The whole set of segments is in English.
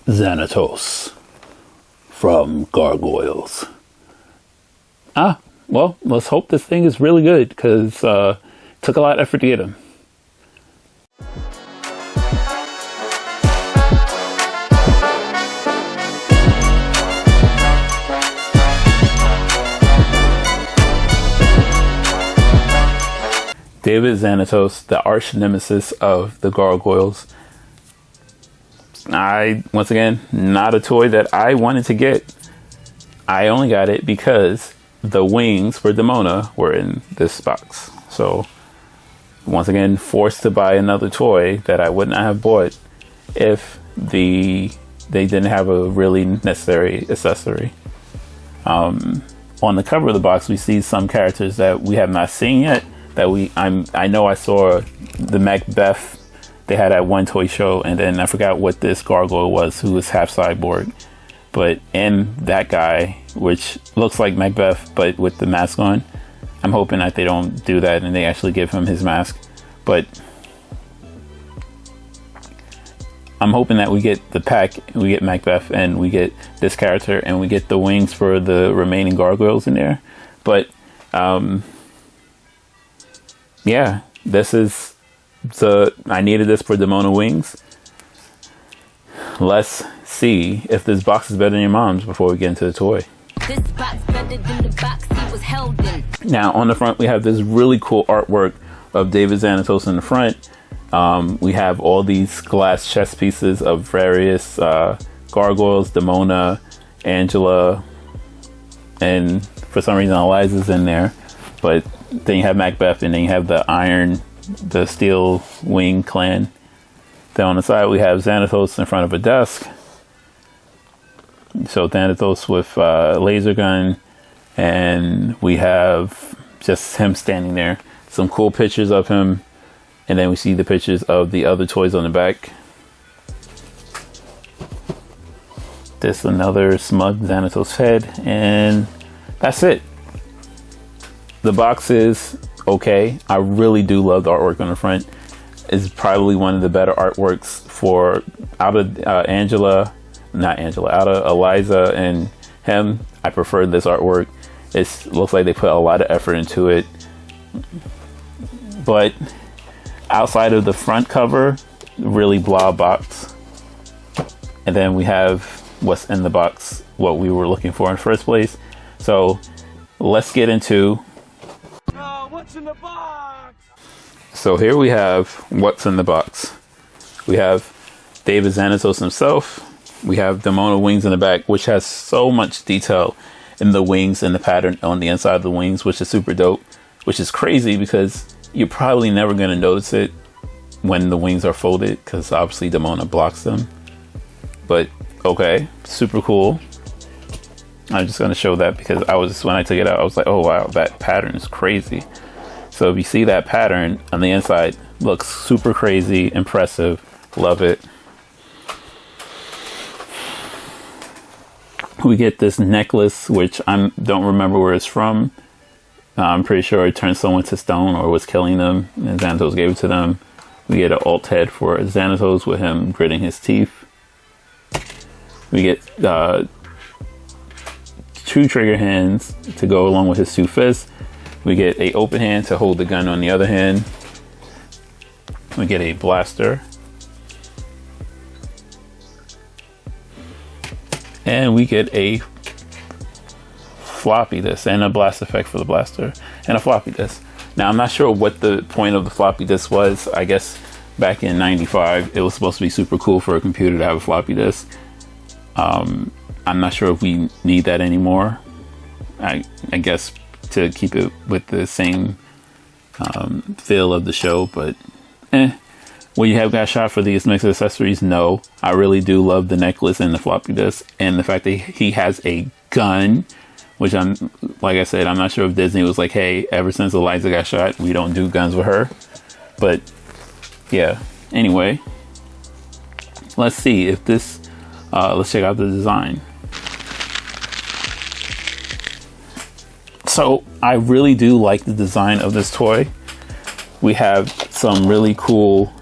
Xanatos from Gargoyles. Well, let's hope this thing is really good, because took a lot of effort to get him. David Xanatos, the arch nemesis of the Gargoyles. Once again, not a toy that I wanted to get. I only got it because the wings for Demona were in this box. So, once again, forced to buy another toy that I would not have bought if they didn't have a really necessary accessory. On the cover of the box, we see some characters that we have not seen yet. I know I saw the Macbeth they had at one toy show, and then I forgot what this gargoyle was, who was half cyborg. But in that guy, which looks like Macbeth but with the mask on, I'm hoping that they don't do that and they actually give him his mask. But I'm hoping that we get the pack, we get Macbeth, and we get this character, and we get the wings for the remaining gargoyles in there. But yeah, this is I needed this for Demona wings. Let's see if this box is better than your mom's before we get into the toy. This box better than the box he was held in. Now on the front we have this really cool artwork of David Xanatos in the front. We have all these glass chess pieces of various gargoyles, Demona, Angela, and for some reason Eliza's in there. But then you have Macbeth, and then you have the steel wing clan. Then on the side we have Xanatos in front of a desk. So Xanatos with a laser gun, and we have just him standing there. Some cool pictures of him, and then we see the pictures of the other toys on the back. This another smug Xanatos head, and that's it. The box is okay. I really do love the artwork on the front. It's probably one of the better artworks out of Eliza and him. I prefer this artwork. It looks like they put a lot of effort into it. But outside of the front cover, really blah box. And then we have what's in the box, what we were looking for in the first place. So let's get into what's in the box. So here we have what's in the box. We have David Xanatos himself. We have Demona wings in the back, which has so much detail in the wings and the pattern on the inside of the wings, which is super dope, which is crazy because you're probably never going to notice it when the wings are folded, because obviously Demona blocks them. But okay, super cool. I'm just going to show that because when I took it out, I was like, oh wow, that pattern is crazy. So if you see that pattern on the inside, looks super crazy, impressive, love it. We get this necklace, which I don't remember where it's from. I'm pretty sure it turned someone to stone or was killing them, and Xanatos gave it to them. We get an alt head for Xanatos with him gritting his teeth. We get 2 trigger hands to go along with his 2 fists. We get a open hand to hold the gun on the other hand. We get a blaster. And we get a floppy disk and a blast effect for the blaster and a floppy disk. Now I'm not sure what the point of the floppy disk was. I guess back in '95 it was supposed to be super cool for a computer to have a floppy disk. I'm not sure if we need that anymore. I guess to keep it with the same feel of the show, but will you have got shot for these mixed accessories? No. I really do love the necklace and the floppy disk, and the fact that he has a gun, which like I said, I'm not sure if Disney was like, hey, ever since Eliza got shot, we don't do guns with her. But yeah, anyway, let's see if this let's check out the design. So I really do like the design of this toy. We have some really cool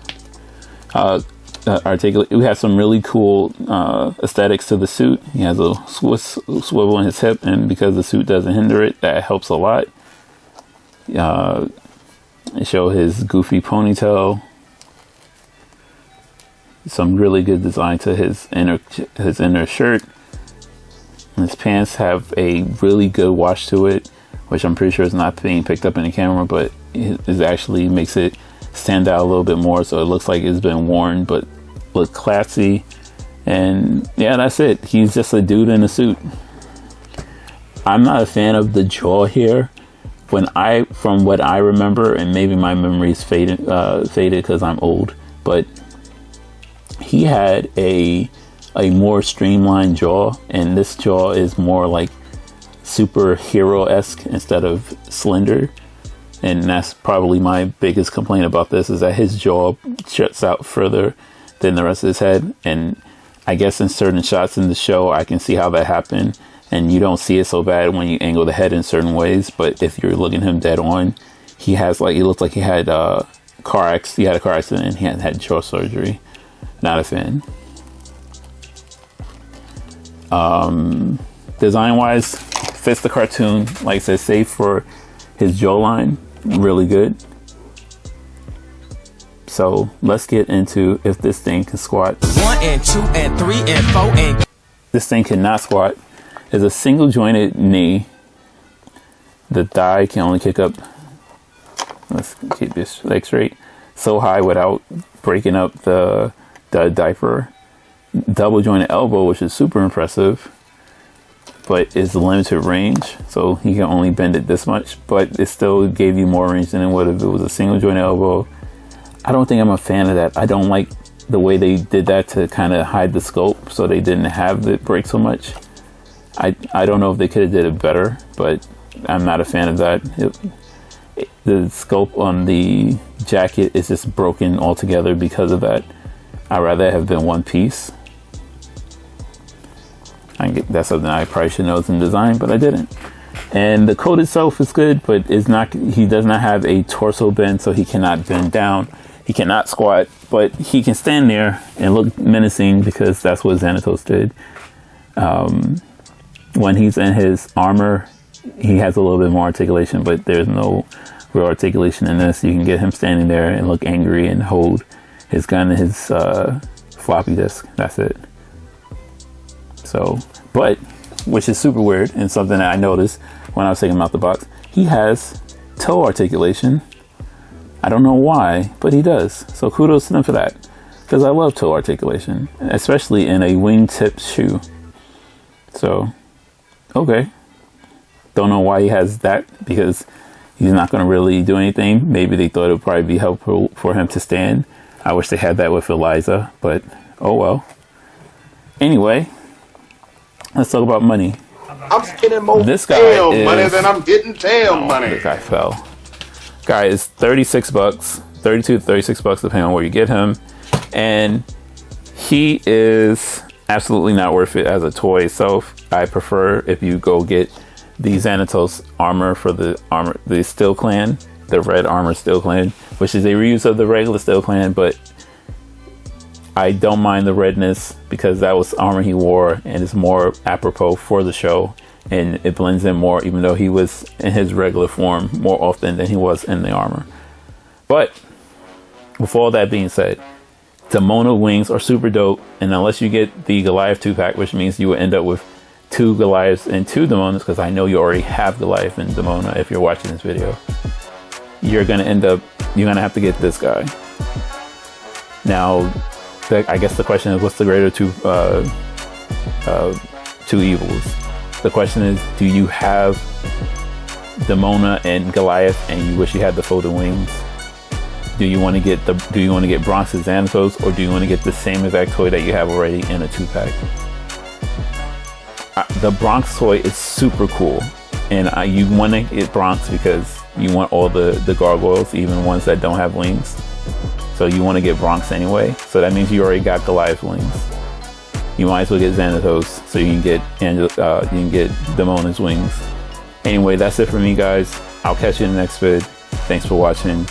articulate. We have some really cool aesthetics to the suit. He has a swivel in his hip, and because the suit doesn't hinder it, that helps a lot. Show his goofy ponytail. Some really good design to his inner shirt. His pants have a really good wash to it, which I'm pretty sure is not being picked up in the camera, but it actually makes it stand out a little bit more, so it looks like it's been worn but look classy. And yeah, that's it. He's just a dude in a suit. I'm not a fan of the jaw here. From what I remember, and maybe my memory's faded because I'm old, but he had a more streamlined jaw, and this jaw is more like superhero-esque instead of slender. And that's probably my biggest complaint about this, is that his jaw shuts out further than the rest of his head. And I guess in certain shots in the show, I can see how that happened. And you don't see it so bad when you angle the head in certain ways. But if you're looking him dead on, he looks like he had a car accident and he had jaw surgery. Not a fan. Design wise, fits the cartoon. Like I said, save for his jawline. Really good. So let's get into if this thing can squat. 1 and 2 and 3 and 4 and... This thing cannot squat. It's a single jointed knee. The thigh can only kick up, let's keep this leg straight, so high without breaking up the diaper. Double jointed elbow, which is super impressive, but it's limited range, so he can only bend it this much, but it still gave you more range than it would if it was a single jointed elbow. I don't think I'm a fan of that. I don't like the way they did that to kind of hide the scope, so they didn't have it break so much. I don't know if they could have did it better, but I'm not a fan of that. The scope on the jacket is just broken altogether because of that. I'd rather have been one piece. That's something I probably should know in design, but I didn't. And the coat itself is good, but he does not have a torso bend, so he cannot bend down. He cannot squat, but he can stand there and look menacing because that's what Xanatos did. When he's in his armor, he has a little bit more articulation, but there's no real articulation in this. You can get him standing there and look angry and hold his gun and his floppy disk. That's it. So, but, which is super weird and something that I noticed when I was taking him out the box, he has toe articulation. I don't know why, but he does. So kudos to them for that, because I love toe articulation, especially in a wingtip shoe. So, okay. Don't know why he has that, because he's not going to really do anything. Maybe they thought it would probably be helpful for him to stand. I wish they had that with Eliza, but oh well. Anyway, let's talk about money. I'm spending more this guy tail money than I'm getting tail money. The guy fell. Guy is $36, 32 to $36 depending on where you get him, and he is absolutely not worth it as a toy itself. I prefer if you go get the Xanatos armor for the Steel Clan, the red armor Steel Clan, which is a reuse of the regular Steel Clan, but I don't mind the redness because that was armor he wore and it's more apropos for the show, and it blends in more, even though he was in his regular form more often than he was in the armor. But with all that being said, Demona wings are super dope, and unless you get the Goliath 2-pack, which means you will end up with 2 Goliaths and 2 Demonas, because I know you already have Goliath and Demona if you're watching this video, you're gonna have to get this guy. Now, I guess the question is, what's the greater two evils? The question is, do you have Demona and Goliath and you wish you had the folded wings? Do you want to get Bronx's Xanatos, or do you want to get the same exact toy that you have already in a 2-pack? The Bronx toy is super cool, and you want to get Bronx because you want all the gargoyles, even ones that don't have wings. So you want to get Bronx anyway. So that means you already got Goliath wings. You might as well get Xanatos so you can get Demona's wings. Anyway, that's it for me, guys. I'll catch you in the next vid. Thanks for watching.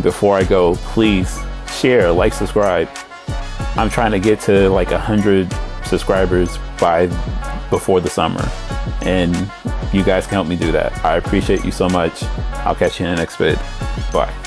Before I go, please share, like, subscribe, I'm trying to get to like 100 subscribers before the summer, and you guys can help me do that. I appreciate you so much. I'll catch you in the next vid. Bye.